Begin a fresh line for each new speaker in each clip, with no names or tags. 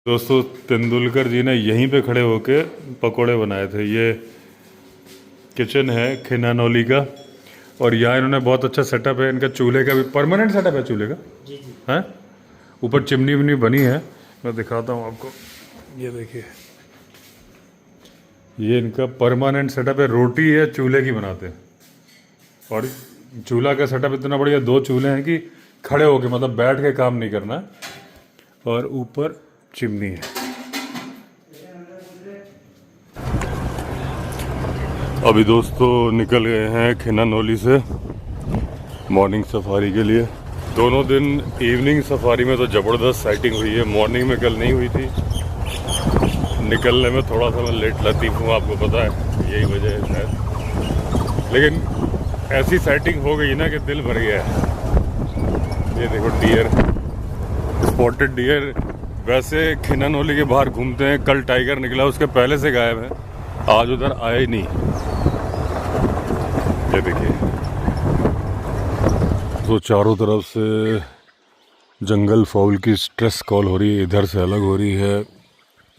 दोस्तों तेंदुलकर जी ने यहीं पे खड़े होके पकोड़े बनाए थे। ये किचन है खिनानौली का और यहाँ इन्होंने बहुत अच्छा सेटअप है। इनका चूल्हे का भी परमानेंट सेटअप है चूल्हे का। जी जी। है ऊपर चिमनी विमनी बनी है, मैं दिखाता हूँ आपको। ये देखिए, ये इनका परमानेंट सेटअप है। रोटी है चूल्हे की बनाते हैं और चूल्हा का सेटअप इतना बढ़िया, 2 चूल्हे हैं कि खड़े होके मतलब बैठ के काम नहीं करना। और ऊपर चिमनी है। अभी दोस्तों निकल गए हैं खिनानौली से मॉर्निंग सफारी के लिए। दोनों दिन इवनिंग सफारी में तो ज़बरदस्त साइटिंग हुई है, मॉर्निंग में कल नहीं हुई थी। निकलने में थोड़ा सा मैं लेट लतीफ़ हूँ, आपको पता है, यही वजह है शायद। लेकिन ऐसी साइटिंग हो गई ना कि दिल भर गया है। ये देखो डियर, स्पॉटेड डियर। वैसे खिनानौली के बाहर घूमते हैं, कल टाइगर निकला, उसके पहले से गायब है, आज उधर आया ही नहीं। ये देखिए, तो चारों तरफ से जंगल फाउल की स्ट्रेस कॉल हो रही है। इधर से अलग हो रही है,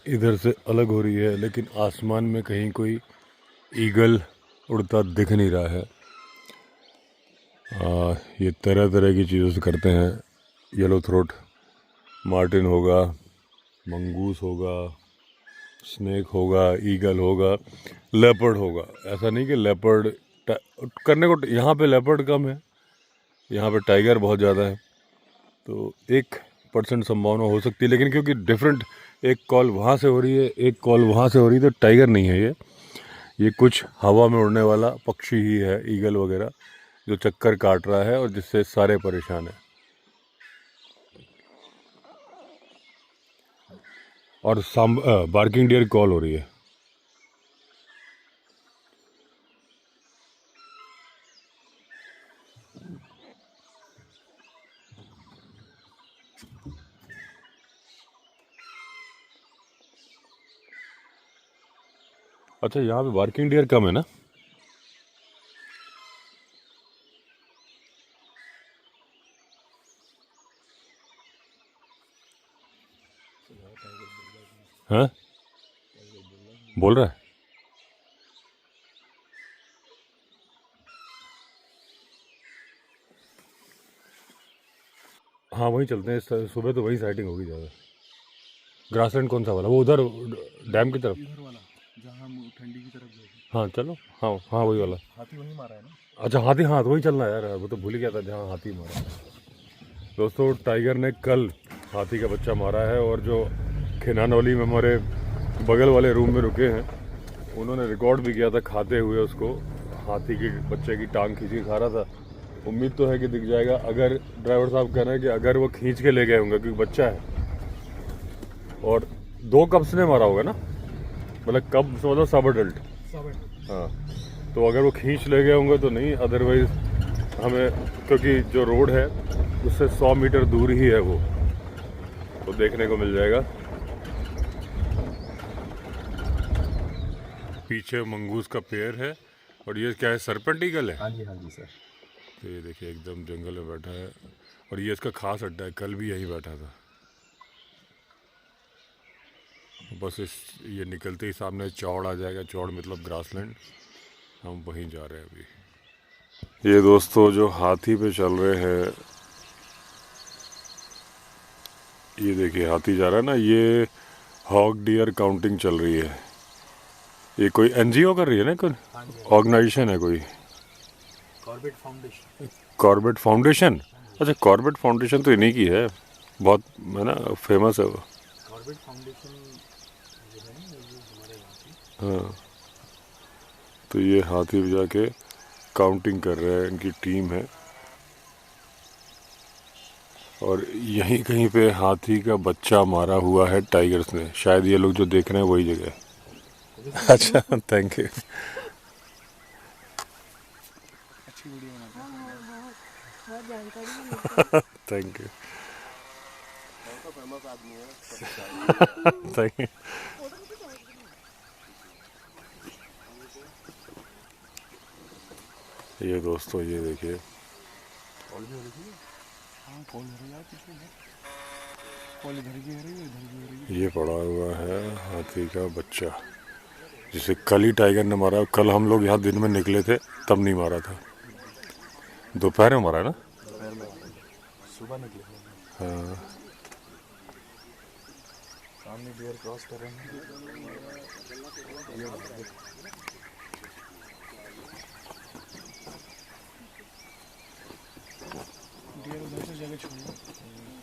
इधर से अलग हो रही है, लेकिन आसमान में कहीं कोई ईगल उड़ता दिख नहीं रहा है। ये तरह तरह की चीज़ों से करते हैं। येलो थ्रोट मार्टिन होगा, मंगूस होगा, स्नेक होगा, ईगल होगा, लेपर्ड होगा। ऐसा नहीं कि लेपर्ड करने को, यहाँ पे लेपर्ड कम है, यहाँ पे टाइगर बहुत ज़्यादा है, तो 1% संभावना हो सकती है। लेकिन क्योंकि डिफरेंट, एक कॉल वहाँ से हो रही है, एक कॉल वहाँ से हो रही है, तो टाइगर नहीं है ये कुछ हवा में उड़ने वाला पक्षी ही है, ईगल वगैरह, जो चक्कर काट रहा है और जिससे सारे परेशान हैं। और बार्किंग डियर कॉल हो रही है। अच्छा, यहाँ पे बार्किंग डियर कम है ना? हाँ, बोल रहा है। हाँ, वहीं चलते हैं, सुबह तो वहीं साइटिंग होगी ज़्यादा। ग्रासलैंड कौन सा वाला? वो उधर डैम की तरफ,
इधर वाला जहाँ ठंडी की तरफ गए।
हाँ चलो, हाँ हाँ वही वाला।
हाथी वहीं मारा है ना?
अच्छा हाथी, हाँ तो वही चलना है यार, वो तो भूल ही गया था जहाँ हाथी मारा। दोस्तों टाइगर ने कल हाथी का बच्चा मारा है और जो खिनानौली में हमारे बगल वाले रूम में रुके हैं, उन्होंने रिकॉर्ड भी किया था खाते हुए उसको। हाथी के बच्चे की टांग खींच के खा रहा था। उम्मीद तो है कि दिख जाएगा, अगर ड्राइवर साहब कह रहे हैं कि अगर वो खींच के ले गए होंगे, क्योंकि बच्चा है और 2 कब्स ने मारा होगा ना, मतलब कब मतलब सब अडल्ट। हाँ, तो अगर वो खींच ले गए होंगे तो नहीं, अदरवाइज हमें, क्योंकि जो रोड है उससे 100 मीटर दूर ही है वो, तो देखने को मिल जाएगा। पीछे मंगूस का पेड़ है और ये क्या है, सरपेंट ईगल है।
हाँ जी सर।
तो ये देखिए एकदम जंगल में बैठा है और ये इसका खास अड्डा है, कल भी यहीं बैठा था। बस ये निकलते ही सामने चौड़ आ जाएगा, चौड़ मतलब ग्रासलैंड, हम वहीं जा रहे हैं अभी। ये दोस्तों जो हाथी पे चल रहे हैं, ये देखिए हाथी जा रहा है ना, ये हॉग डियर काउंटिंग चल रही है। ये कोई एनजीओ कर रही है ना, कोई ऑर्गेनाइजेशन है कोई,
कॉर्बेट फाउंडेशन।
Corbett foundation. अच्छा, कॉर्बेट फाउंडेशन तो इन्हीं की है, बहुत है ना, फेमस है वो।
कॉर्बेट फाउंडेशन जो है ना, ये हमारे यहाँ की।
हाँ, तो ये हाथी पे जाके काउंटिंग कर रहे हैं, इनकी टीम है। और यहीं कहीं पे हाथी का बच्चा मारा हुआ है टाइगर्स ने, शायद ये लोग जो देख रहे हैं वही जगह है। अच्छा, थैंक यू।
अच्छी वीडियो बनाते हैं।
बहुत जानकारी मिलती है।
थैंक यू,
तो फेमस आदमी है।
Thank you. ये दोस्तों ये देखिए,
कॉल भी हो रही थी। हाँ कॉल हो रही है यार, पीछे है। कॉल इधर की हो रही है, इधर की हो रही है।
ये पड़ा हुआ है हाथी का बच्चा, जिसे कल ही टाइगर ने मारा। कल हम लोग यहाँ दिन में निकले थे तब नहीं मारा था, दोपहर में मारा ना।
दोपहर में सुबह निकले थे।
हाँ
सामने डियर क्रॉस कर रहे हैं। डियर उधर से जगह छोड़ो।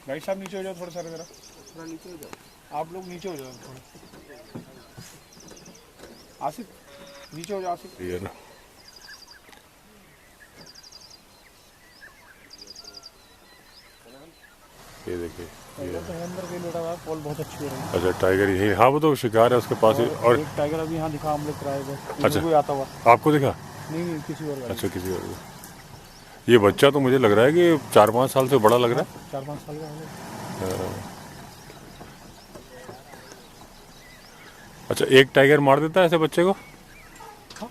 भाई साहब नीचे हो जाओ थोड़ा सा, जरा थोड़ा नीचे हो जाओ। आप लोग नीचे हो जाओ थोड़ा। आसिफ नीचे हो जाओ, आसिफ।
ये ना ये देखिए
टाइगर तो है अंदर कहीं लेटा हुआ है, कॉल बहुत अच्छी हो रही है।
अच्छा टाइगर यही, हाँ वो तो शिकार है उसके पास ही। और
एक टाइगर अभी यहाँ दिखा हम लोग किराए पे,
अच्छा।
कोई आता हुआ।
आपको दिखा?
नहीं किसी और गाड़ी।
अच्छा किसी और को। ये बच्चा तो मुझे लग रहा है कि 4-5 साल से बड़ा लग रहा है।
4-5 साल का है।
अच्छा एक टाइगर मार देता है ऐसे बच्चे को?
हाँ।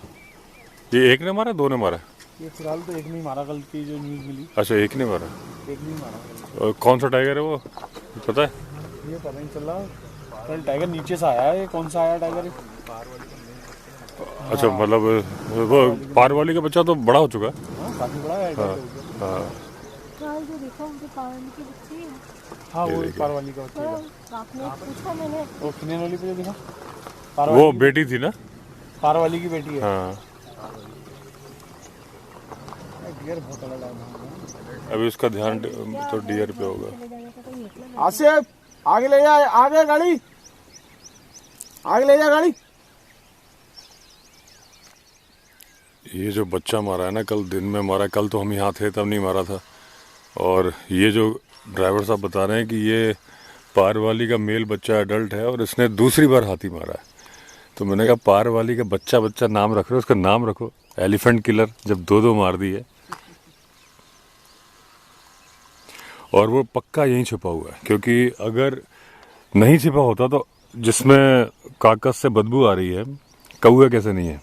ये एक ने मारा, दो ने मारा?
ये फिलहाल तो एक नहीं मारा, कल की जो न्यूज़ मिली।
अच्छा एक ने मारा।
एक नहीं मारा कल।
और कौन सा टाइगर है वो पता है?
ये पता नहीं चल रहा। कल टाइगर नीचे से आया है, ये कौन सा आया टाइगर?
अच्छा मतलब वो पार वाली का बच्चा तो बड़ा हो चुका है।
हाँ काफी बड़ा है टाइगर।
हाँ
कल जो देखा उनके पावन के बच्चे हैं।
हाँ वो
देखिए।
पार वाली का बच्चा है।
तो आपने पूछा मैंने।
वो खिनेन वाली पे जो दिखा,
वो बेटी थी ना?
पार वाली की बेटी है।
हाँ
डियर बहुत अलग है।
अभी उसका ध्यान तो डियर पे होगा।
चले जाने का कोई मतलब
आसिफ आगे ले जा, आगे गाड़ी, आगे ले जा गाड़ी।
ये जो बच्चा मारा है ना कल दिन में मारा, कल तो हम यहाँ थे तब नहीं मारा था। और ये जो ड्राइवर साहब बता रहे हैं कि ये पार वाली का मेल बच्चा एडल्ट है और इसने दूसरी बार हाथी मारा है। तो मैंने कहा पार वाली का बच्चा नाम रख रहे हो, उसका नाम रखो एलिफेंट किलर, जब दो मार दी है। और वो पक्का यहीं छुपा हुआ है, क्योंकि अगर नहीं छिपा होता तो जिसमें काकस से बदबू आ रही है, कौवे कैसे नहीं है?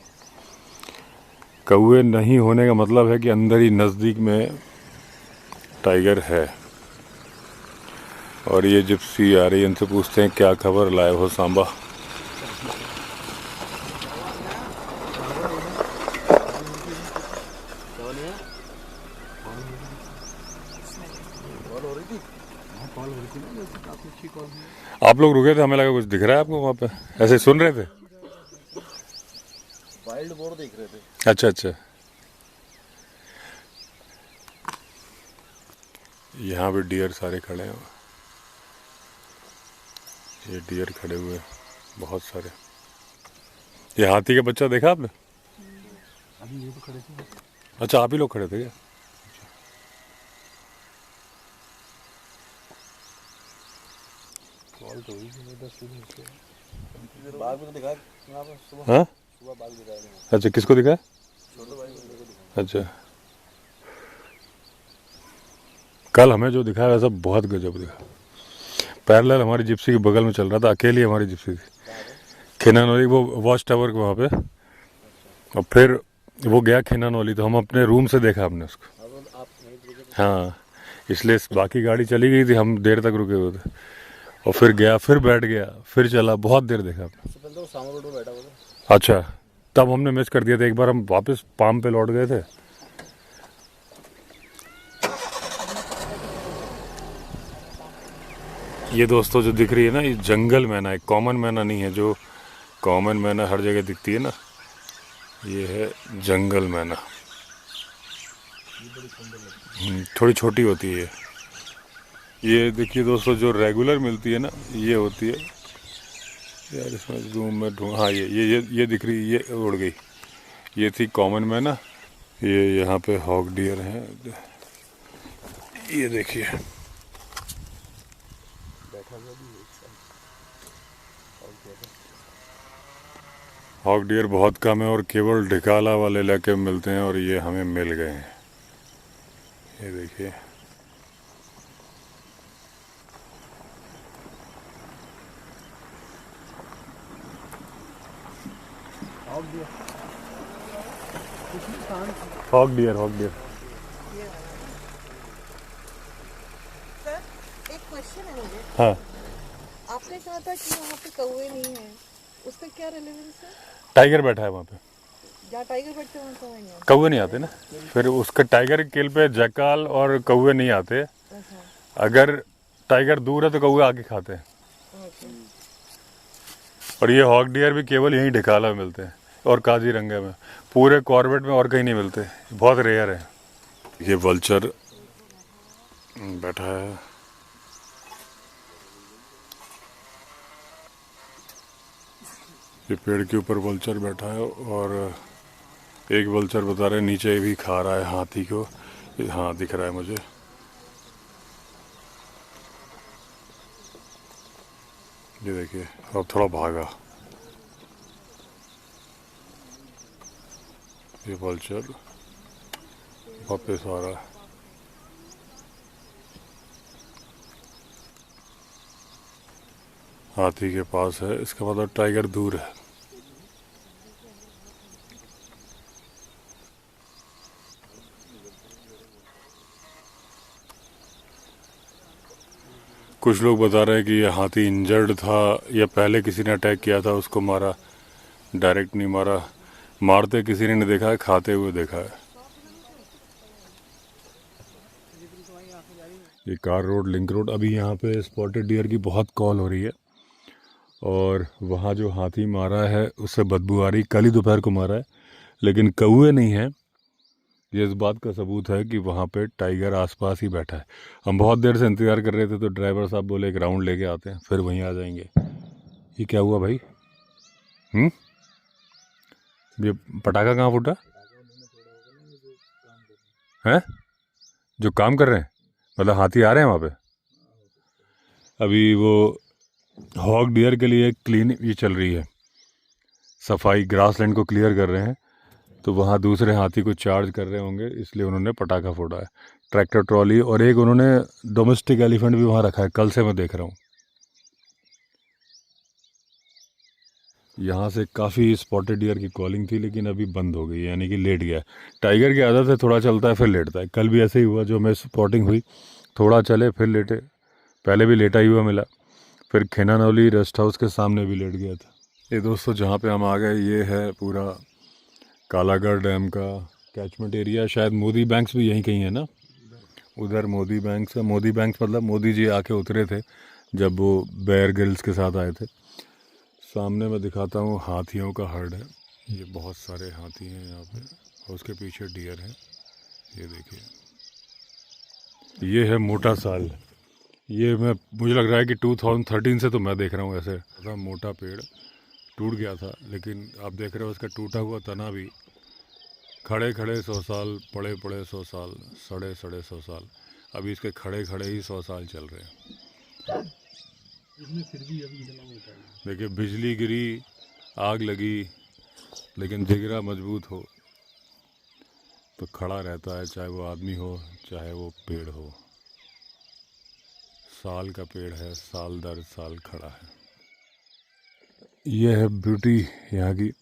कौवे नहीं होने का मतलब है कि अंदर ही नज़दीक में टाइगर है। और ये जिप्सी आ रही है, इनसे पूछते हैं क्या खबर लाए हो सांबा। आप लोग रुके थे, हमें लगा कुछ दिख रहा है आपको वहाँ पे, ऐसे सुन रहे थे?
वाइल्ड बोर देख रहे थे।
अच्छा अच्छा। यहाँ पे डियर सारे खड़े हैं, ये डियर खड़े हुए हैं बहुत सारे। ये हाथी का बच्चा देखा आपने?
अभी ये तो खड़े थे।
अच्छा आप ही लोग खड़े थे क्या?
कॉल तो हुई थी 10 मिनट से। बाग में तो दिखा यहाँ पर सुबह।
हाँ
सुबह बाग दिखाया।
अच्छा किसको दिखा?
छोटे भाई को दिखा।
अच्छा कल हमें जो दिखाया वैसा बहुत गजब दिखा। पैरेलल हमारी जिप्सी के बगल में चल रहा था, अकेली हमारी जिप्सी थी। खिनानौली वो वॉच टावर के वहाँ पे, और फिर वो गया खिनानौली, तो हम अपने रूम से देखा हमने उसको। हाँ इसलिए बाकी गाड़ी चली गई थी, हम देर तक रुके हुए थे। और फिर गया, फिर बैठ गया, फिर चला, बहुत देर देखा हमने।
तो सामने रोड पे बैठा हुआ था।
अच्छा तब हमने मिस कर दिया था। एक बार हम वापस पाम पे लौट गए थे। ये दोस्तों जो दिख रही है ना, ये जंगल मैना है, कॉमन मैना नहीं है। जो कॉमन मैना हर जगह दिखती है ना, ये है जंगल मैना। थोड़ी छोटी होती है ये। देखिए दोस्तों जो रेगुलर मिलती है ना, ये होती है यार, इसमें जूम में ढूंढ, हाँ ये दिख रही, ये उड़ गई। ये थी कॉमन मैना। ये यहाँ पे हॉक डियर हैं, ये देखिए। हॉक डियर बहुत कम है और केवल ढिकाला वाले इलाके में मिलते हैं, और ये हमें मिल गए हैं। ये देखिए हॉक डियर।
सर एक क्वेश्चन है मुझे।
हाँ
कहा था कि वहाँ पे कौवे नहीं है, उसका क्या रेलेवेंस है?
टाइगर बैठा है वहाँ पे,
जहाँ टाइगर बैठते हैं वहाँ कौवे नहीं है।
कौवे नहीं आते ना, फिर उसके टाइगर के किल पे जैकाल और कौवे नहीं आते।
अच्छा,
अगर टाइगर दूर है तो कौवे आके खाते हैं।
ओके।
और ये हॉक डियर भी केवल यहीं ढिकाला में मिलते हैं और काजीरंगा में, पूरे कॉर्बेट में और कहीं नहीं मिलते, बहुत रेयर है। ये वल्चर बैठा है, ये पेड़ के ऊपर वल्चर बैठा है और एक वल्चर बता रहे नीचे भी खा रहा है हाथी को। हाँ दिख रहा है मुझे। ये देखिए अब थोड़ा भागा ये वल्चर, वापस आ रहा है। हाथी के पास है, इसका मतलब टाइगर दूर है। कुछ लोग बता रहे हैं कि ये हाथी इंजर्ड था या पहले किसी ने अटैक किया था उसको मारा, डायरेक्ट नहीं मारा। मारते किसी ने नहीं देखा है, खाते हुए देखा है। ये कार रोड, लिंक रोड, अभी यहाँ पे स्पॉटेड डियर की बहुत कॉल हो रही है और वहाँ जो हाथी मारा है उससे बदबू आ रही। कल ही दोपहर को मारा है लेकिन कौवे नहीं है। ये इस बात का सबूत है कि वहाँ पे टाइगर आसपास ही बैठा है। हम बहुत देर से इंतज़ार कर रहे थे तो ड्राइवर साहब बोले एक राउंड लेके आते हैं फिर वहीं आ जाएंगे। ये क्या हुआ भाई? ये पटाखा कहाँ फूटा है? जो काम कर रहे हैं, मतलब हाथी आ रहे हैं वहाँ पे। अभी वो हॉक डियर के लिए क्लीन ये चल रही है, सफाई, ग्रासलैंड को क्लियर कर रहे हैं, तो वहाँ दूसरे हाथी को चार्ज कर रहे होंगे इसलिए उन्होंने पटाखा फोड़ा है। ट्रैक्टर ट्रॉली और एक उन्होंने डोमेस्टिक एलिफेंट भी वहाँ रखा है, कल से मैं देख रहा हूँ। यहाँ से काफ़ी स्पॉटेड डियर की कॉलिंग थी लेकिन अभी बंद हो गई, यानी कि लेट गया। टाइगर की आदत है थोड़ा चलता है फिर लेटता है। कल भी ऐसे ही हुआ, जो मैं स्पॉटिंग हुई थोड़ा चले फिर लेटे। पहले भी लेटा ही हुआ मिला, फिर खेनानौली रेस्ट हाउस के सामने भी लेट गया था। ये दोस्तों जहाँ पे हम आ गए ये है पूरा कालागढ़ डैम का कैचमेंट एरिया। शायद मोदी बैंक्स भी यहीं कहीं है ना, उधर मोदी बैंक्स है। मोदी बैंक्स मतलब मोदी जी आके उतरे थे जब वो बेयर ग्रिल्स के साथ आए थे। सामने मैं दिखाता हूँ हाथियों का हर्ड है, ये बहुत सारे हाथी हैं यहाँ पे और उसके पीछे डियर है। ये देखिए, ये है मोटा साल। ये मुझे लग रहा है कि 2013 से तो मैं देख रहा हूँ ऐसे था। मोटा पेड़ टूट गया था लेकिन आप देख रहे हो उसका टूटा हुआ तना भी, खड़े खड़े 100 साल, पड़े पड़े 100 साल, सड़े सड़े 100 साल। अभी इसके खड़े खड़े ही 100 साल चल रहे हैं। देखिए बिजली गिरी, आग लगी, लेकिन जिगरा मजबूत हो तो खड़ा रहता है, चाहे वो आदमी हो चाहे वो पेड़ हो। साल का पेड़ है, साल दर साल खड़ा है। ये है ब्यूटी यहाँ की।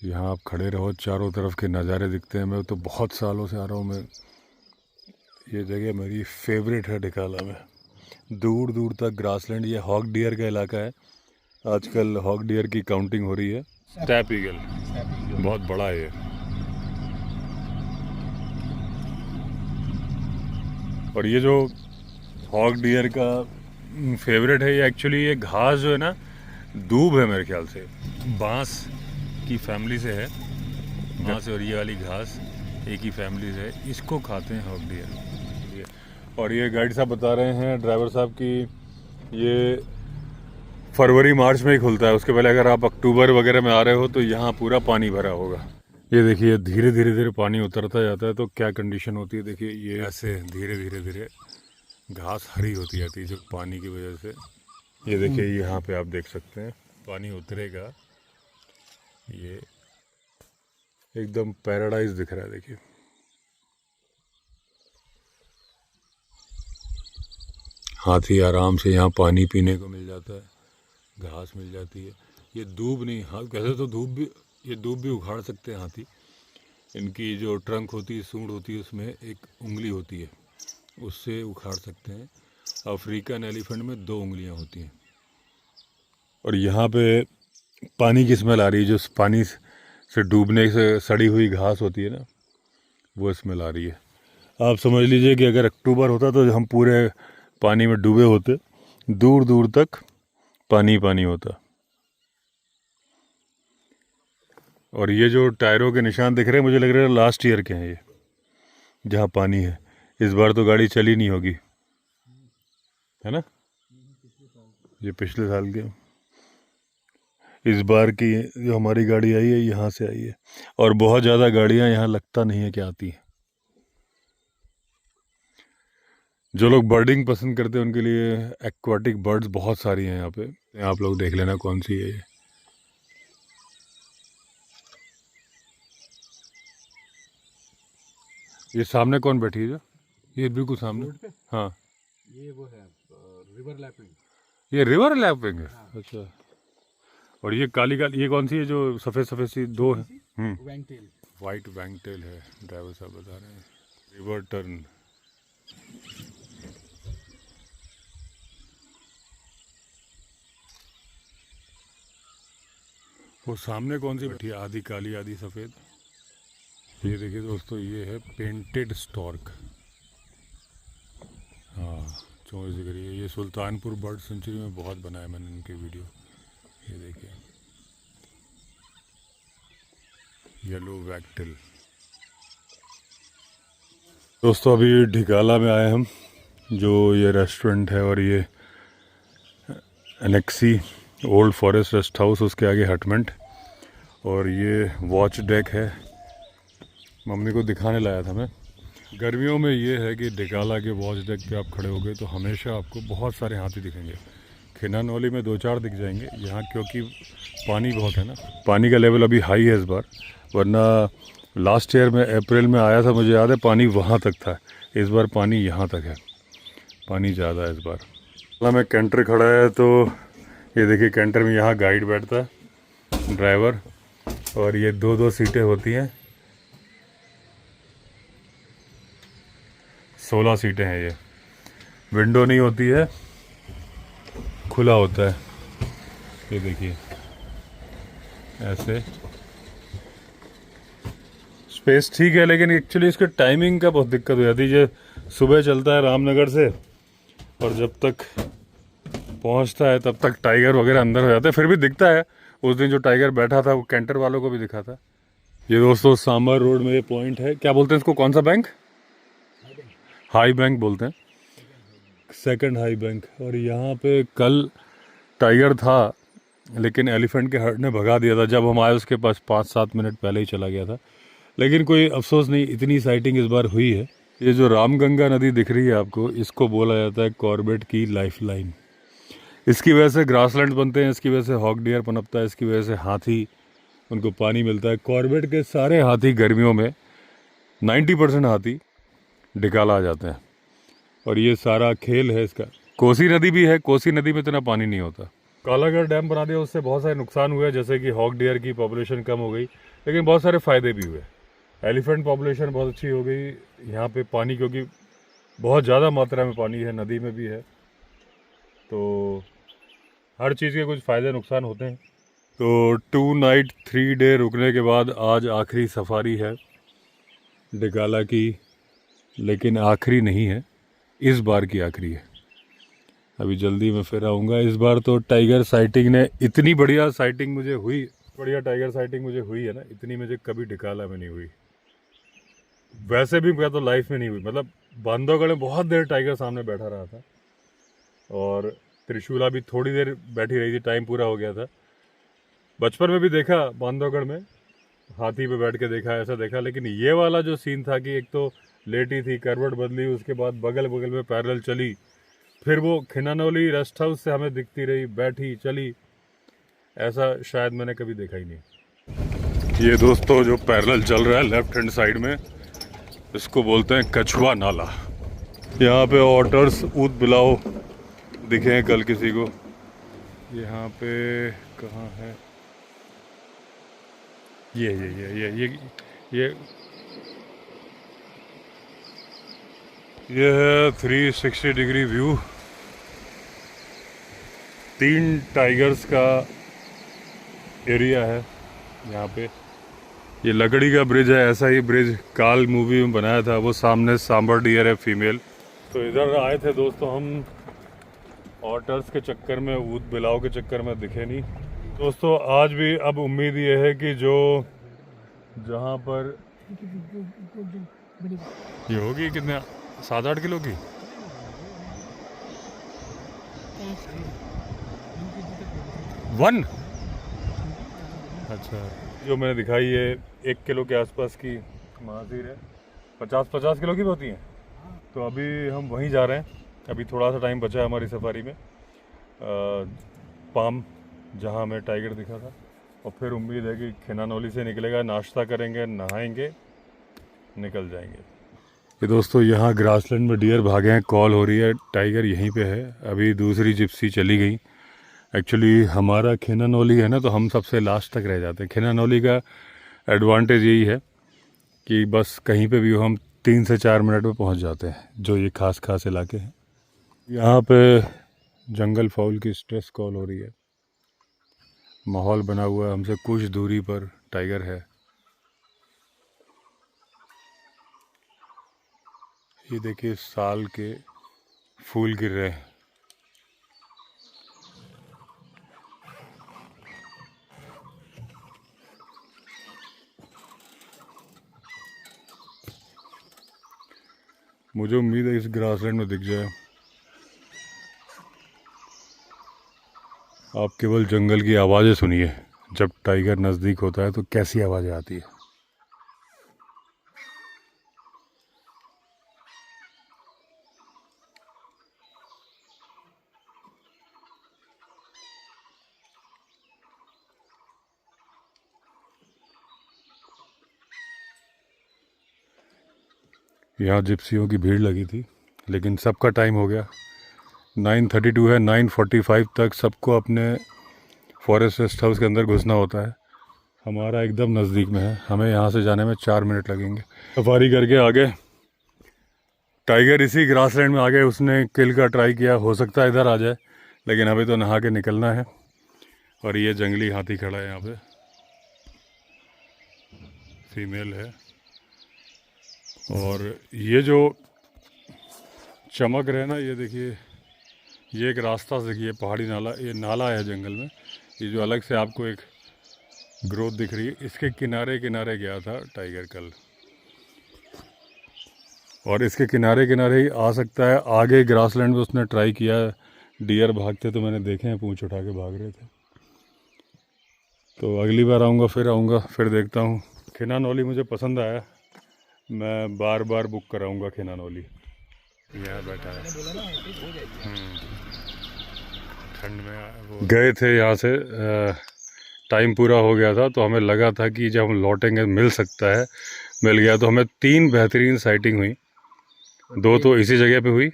यहाँ आप खड़े रहो, चारों तरफ के नज़ारे दिखते हैं। मैं तो बहुत सालों से आ रहा हूँ मैं, ये जगह मेरी फेवरेट है ढिकाला में। दूर दूर तक ग्रासलैंड, ये हॉक डियर का इलाका है। आजकल हॉक डियर की काउंटिंग हो रही है। स्टैप ईगल बहुत बड़ा है ये। और ये जो हॉक डियर का फेवरेट है, ये एक्चुअली ये घास जो है ना, दूब है मेरे ख्याल से, बांस की फैमिली से है। बांस और ये वाली घास एक ही फैमिली से है, इसको खाते हैं हॉक डियर। और ये गाइड साहब बता रहे हैं, ड्राइवर साहब, की ये फरवरी मार्च में ही खुलता है। उसके पहले अगर आप अक्टूबर वगैरह में आ रहे हो तो यहाँ पूरा पानी भरा होगा। ये देखिए धीरे धीरे धीरे पानी उतरता जाता है तो क्या कंडीशन होती है। देखिए ये ऐसे धीरे धीरे धीरे घास हरी होती जाती है जो पानी की वजह से। ये देखिए यहाँ पे आप देख सकते हैं पानी उतरेगा, ये एकदम पैराडाइज दिख रहा है। देखिए हाथी आराम से यहाँ पानी पीने को मिल जाता है, घास मिल जाती है। ये दूब नहीं, हाँ कैसे तो दूब भी, ये दूब भी उखाड़ सकते हैं हाथी। इनकी जो ट्रंक होती है, सूंड होती है, उसमें एक उंगली होती है, उससे उखाड़ सकते हैं। अफ्रीकन एलिफेंट में 2 उंगलियां होती हैं। और यहाँ पे पानी की स्मेल आ रही है, जो पानी से डूबने से सड़ी हुई घास होती है ना, वो स्मेल आ रही है। आप समझ लीजिए कि अगर अक्टूबर होता तो हम पूरे पानी में डूबे होते, दूर दूर तक पानी पानी होता। और ये जो टायरों के निशान दिख रहे हैं, मुझे लग रहा है लास्ट ईयर के हैं ये, जहाँ पानी है। इस बार तो गाड़ी चली नहीं होगी, है ना? ये पिछले साल के। इस बार की जो हमारी गाड़ी आई है यहाँ से आई है, और बहुत ज़्यादा गाड़ियाँ यहाँ लगता नहीं है कि आती हैं। जो लोग बर्डिंग पसंद करते हैं उनके लिए एक्वाटिक बर्ड्स बहुत सारी हैं यहाँ पे। आप लोग देख लेना कौन सी है ये। ये सामने कौन बैठी है जो? ये बिल्कुल सामने। हाँ,
ये वो है रिवर लैपिंग।
ये रिवर लैपिंग है। अच्छा। और ये काली काली ये कौन सी है जो सफ़ेद सफ़ेद सी 2 है?
वैंगटेल।
वाइट वैंगटेल है, ड्राइवर साहब बता रहे हैं। River tern. वो सामने कौन सी बैठी है? आधी काली आधी सफ़ेद। ये देखिए दोस्तों, ये है पेंटेड स्टॉर्क। हाँ, 24 डिग्री है। ये सुल्तानपुर बर्ड सेंचुरी में बहुत बनाया मैंने इनके वीडियो। ये देखिए, येलो वैक्टिल। दोस्तों अभी ढिकाला में आए हम, जो ये रेस्टोरेंट है, और ये annexe old forest rest house, उसके आगे हटमेंट। और ये वॉच डेक है, मम्मी को दिखाने लाया था मैं। गर्मियों में ये है कि ढिकाला के वॉच डेक पे आप खड़े हो गए तो हमेशा आपको बहुत सारे हाथी दिखेंगे। खिनानौली में 2-4 दिख जाएंगे यहाँ, क्योंकि पानी बहुत है ना। पानी का लेवल अभी हाई है इस बार, वरना लास्ट ईयर में अप्रैल में आया था, मुझे याद है, पानी वहाँ तक था। इस बार पानी यहाँ तक है, पानी ज़्यादा है इस बार। में कैंटर खड़ा है, तो ये देखिए कैंटर में यहाँ गाइड बैठता है, ड्राइवर, और ये 2-2 सीटें होती हैं। 16 सीटें हैं ये। विंडो नहीं होती है, खुला होता है। ये देखिए ऐसे स्पेस ठीक है, लेकिन एक्चुअली इसके टाइमिंग का बहुत दिक्कत हो जाती है। सुबह चलता है रामनगर से, और जब तक पहुंचता है तब तक टाइगर वगैरह अंदर हो जाते हैं। फिर भी दिखता है। उस दिन जो टाइगर बैठा था वो कैंटर वालों को भी दिखा था। ये दोस्तों सांबर रोड में ये पॉइंट है, क्या बोलते हैं इसको, कौन सा बैंक? हाई बैंक बोलते हैं, सेकंड हाई बैंक। और यहाँ पे कल टाइगर था, लेकिन एलिफेंट के हर्ट ने भगा दिया था। जब हम आए उसके पास 5-7 मिनट पहले ही चला गया था। लेकिन कोई अफसोस नहीं, इतनी साइटिंग इस बार हुई है। ये जो रामगंगा नदी दिख रही है आपको, इसको बोला जाता है कॉर्बेट की लाइफलाइन। इसकी वजह से ग्रासलैंड बनते हैं, इसकी वजह से हॉक डियर पनपता है, इसकी वजह से हाथी, उनको पानी मिलता है। कॉर्बेट के सारे हाथी गर्मियों में 90% हाथी ढिकाला आ जाते हैं, और ये सारा खेल है इसका। कोसी नदी भी है, कोसी नदी में इतना पानी नहीं होता। कालागढ़ डैम बना दिया, उससे बहुत सारे नुकसान हुए, जैसे कि हॉक डियर की पॉपुलेशन कम हो गई, लेकिन बहुत सारे फ़ायदे भी हुए। एलिफेंट पॉपुलेशन बहुत अच्छी हो गई यहाँ पे, पानी क्योंकि बहुत ज़्यादा मात्रा में पानी है, नदी में भी है, तो हर चीज़ के कुछ फ़ायदे नुकसान होते हैं। तो 2 नाइट 3 डे रुकने के बाद आज आखिरी सफारी है ढिकाला की, लेकिन आखिरी नहीं है, इस बार की आखिरी है। अभी जल्दी मैं फिर आऊँगा। इस बार तो टाइगर साइटिंग ने इतनी बढ़िया साइटिंग मुझे हुई, बढ़िया टाइगर साइटिंग मुझे हुई है ना, इतनी मुझे कभी ढिकाला में नहीं हुई। वैसे भी मैं तो लाइफ में नहीं हुई। मतलब बांधवगढ़ में बहुत देर टाइगर सामने बैठा रहा था, और त्रिशूला भी थोड़ी देर बैठी रही थी, टाइम पूरा हो गया था। बचपन में भी देखा बांधवगढ़ में, हाथी पे बैठ के देखा, ऐसा देखा। लेकिन ये वाला जो सीन था कि एक तो लेटी थी, करवट बदली, उसके बाद बगल बगल में पैरेलल चली, फिर वो खिनानौली रेस्ट हाउस से हमें दिखती रही, बैठी, चली, ऐसा शायद मैंने कभी देखा ही नहीं। ये दोस्तों जो पैरेलल चल रहा है लेफ्ट हैंड साइड में, इसको बोलते हैं कछुआ नाला। यहाँ पे ऑटर्स, ऊद बिलाव दिखे हैं कल किसी को। यहाँ पे कहाँ है ये है 360 डिग्री व्यू 3 टाइगर्स का एरिया है यहाँ पे। ये लकड़ी का ब्रिज है, ऐसा ही ब्रिज काल मूवी में बनाया था। वो सामने सांबर डियर है फीमेल। तो इधर आए थे दोस्तों हम, ऑटर्स के चक्कर में, ऊद बिलाव के चक्कर में दिखे नहीं दोस्तों। आज भी अब उम्मीद ये है कि जो जहाँ पर ये होगी कितने 7-8 किलो की, वन, अच्छा जो मैंने दिखाई है 1 किलो के आसपास की महासीर है, 50-50 किलो की भी होती हैं। तो अभी हम वहीं जा रहे हैं, अभी थोड़ा सा टाइम बचा है हमारी सफारी में, पाम जहां हमें टाइगर दिखा था। और फिर उम्मीद है कि खिनानौली से निकलेगा, नाश्ता करेंगे, नहाएंगे, निकल जाएंगे। ये दोस्तों यहाँ ग्रासलैंड में डियर भागे हैं, कॉल हो रही है, टाइगर यहीं पे है। अभी दूसरी जिप्सी चली गई। एक्चुअली हमारा खिनानौली है ना, तो हम सबसे लास्ट तक रह जाते हैं। खिनानौली का एडवांटेज यही है कि बस कहीं पे भी हो हम 3 से 4 मिनट में पहुंच जाते हैं, जो ये खास इलाके हैं। यहाँ पे जंगल फाउल की स्ट्रेस कॉल हो रही है, माहौल बना हुआ है। हमसे कुछ दूरी पर टाइगर है। ये देखिए साल के फूल गिर रहे हैं। मुझे उम्मीद है इस ग्रासलैंड में दिख जाए। आप केवल जंगल की आवाज़ें सुनिए, जब टाइगर नज़दीक होता है तो कैसी आवाज़ें आती है। यहाँ जिप्सियों की भीड़ लगी थी, लेकिन सबका टाइम हो गया। 9:32 है, 9:45 तक सबको अपने फॉरेस्ट रेस्ट हाउस के अंदर घुसना होता है। हमारा एकदम नज़दीक में है, हमें यहाँ से जाने में 4 मिनट लगेंगे। सफारी करके आगे टाइगर इसी ग्रासलैंड में आ गए। उसने किल का ट्राई किया, हो सकता है इधर आ जाए, लेकिन अभी तो नहा के निकलना है। और ये जंगली हाथी खड़ा है यहाँ पे, फीमेल है। और ये जो चमक रहे ना, ये देखिए, ये एक रास्ता से देखिए, पहाड़ी नाला, ये नाला है जंगल में। ये जो अलग से आपको एक ग्रोथ दिख रही है, इसके किनारे किनारे गया था टाइगर कल। और इसके किनारे किनारे ही आ सकता है। आगे ग्रासलैंड में उसने ट्राई किया, डियर भागते तो मैंने देखे हैं, पूंछ उठा के भाग रहे थे। तो अगली बार आऊँगा, फिर देखता हूँ। खिनानौली मुझे पसंद आया, मैं बार बार बुक कराऊँगा खिनानौली। यहाँ बैठा है, ठंड में वो गए थे यहाँ से, टाइम पूरा हो गया था, तो हमें लगा था कि जब हम लौटेंगे मिल सकता है, मिल गया। तो हमें 3 बेहतरीन साइटिंग हुई, 2 तो इसी जगह पे हुई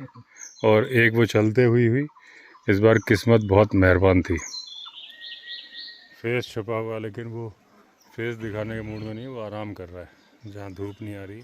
और 1 वो चलते हुई। इस बार किस्मत बहुत मेहरबान थी। फेस छुपा हुआ, लेकिन वो फेस दिखाने के मूड में नहीं, वो आराम कर रहा है जहाँ धूप नहीं आ रही।